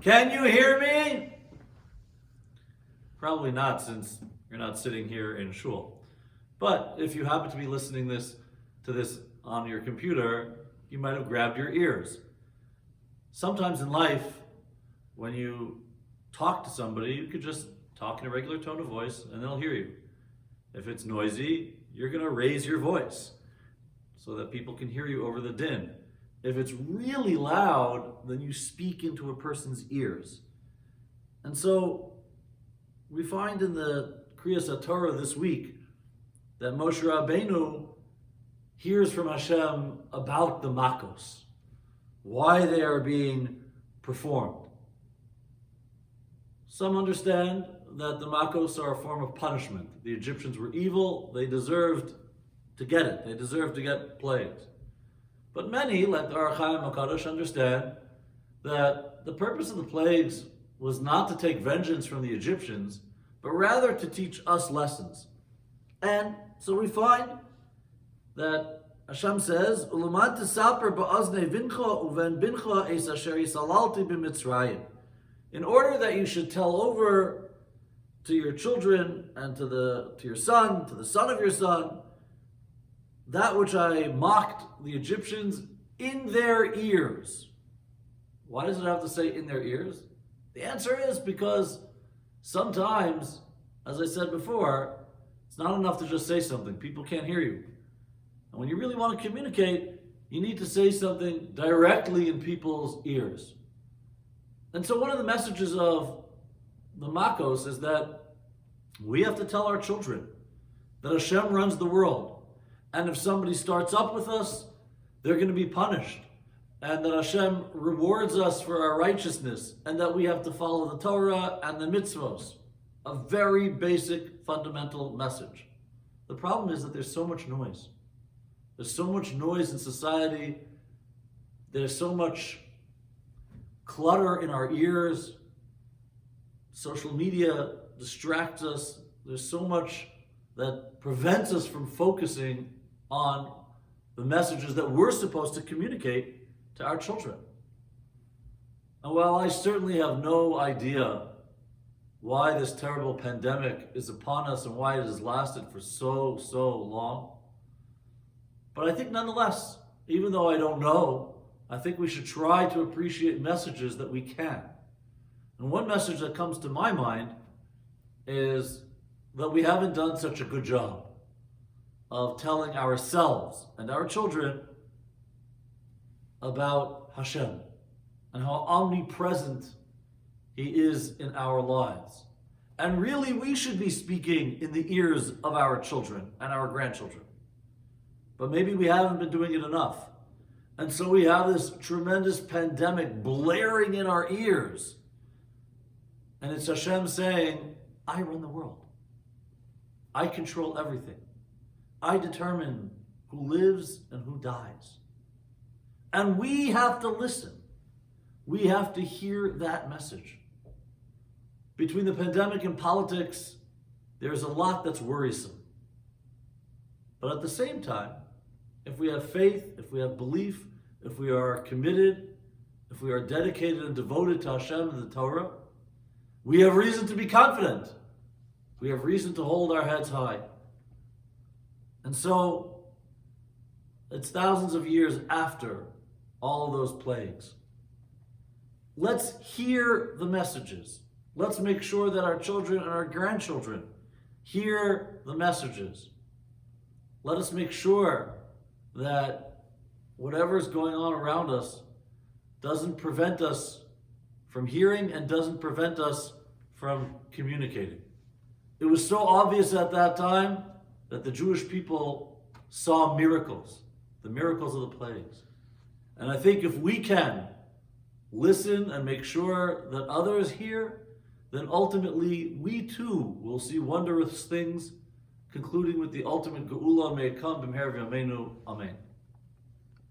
Can you hear me? Probably not, since you're not sitting here in shul. But if you happen to be listening to this on your computer, you might have grabbed your ears. Sometimes in life, when you talk to somebody, you could just talk in a regular tone of voice and they'll hear you. If it's noisy, you're going to raise your voice so that people can hear you over the din. If it's really loud, then you speak into a person's ears. And so we find in the Kriyas HaTorah this week that Moshe Rabbeinu hears from Hashem about the Makos, why they are being performed. Some understand that the Makos are a form of punishment. The Egyptians were evil, they deserved to get it. They deserved to get plagues. But many, like the Ar Chaim HaKadosh, understand that the purpose of the plagues was not to take vengeance from the Egyptians, but rather to teach us lessons. And so we find that Hashem says, "Ulamad tisaper ba'aznei vincha uven bincha es asher yisalalti b'Mitzrayim." In order that you should tell over to your children and to your son, to the son of your son, that which I mocked the Egyptians in their ears. Why does it have to say in their ears? The answer is because sometimes, as I said before, it's not enough to just say something. People can't hear you. And when you really want to communicate, you need to say something directly in people's ears. And so one of the messages of the Makos is that we have to tell our children that Hashem runs the world. And if somebody starts up with us, they're going to be punished. And that Hashem rewards us for our righteousness. And that we have to follow the Torah and the mitzvos. A very basic, fundamental message. The problem is that there's so much noise. There's so much noise in society. There's so much clutter in our ears. Social media distracts us. There's so much that prevents us from focusing on the messages that we're supposed to communicate to our children. And while I certainly have no idea why this terrible pandemic is upon us and why it has lasted for so long, but I think nonetheless, even though I don't know, I think we should try to appreciate messages that we can. And one message that comes to my mind is that we haven't done such a good job of telling ourselves and our children about Hashem and how omnipresent He is in our lives. And really, we should be speaking in the ears of our children and our grandchildren. But maybe we haven't been doing it enough. And so we have this tremendous pandemic blaring in our ears. And it's Hashem saying, I run the world. I control everything. I determine who lives and who dies. And we have to listen. We have to hear that message. Between the pandemic and politics, there's a lot that's worrisome. But at the same time, if we have faith, if we have belief, if we are committed, if we are dedicated and devoted to Hashem and the Torah, we have reason to be confident. We have reason to hold our heads high. And so, it's thousands of years after all of those plagues. Let's hear the messages. Let's make sure that our children and our grandchildren hear the messages. Let us make sure that whatever is going on around us doesn't prevent us from hearing and doesn't prevent us from communicating. It was so obvious at that time that the Jewish people saw miracles, the miracles of the plagues. And I think if we can listen and make sure that others hear, then ultimately we too will see wondrous things, concluding with the ultimate geula. May it come b'meher v'yameinu. Amen.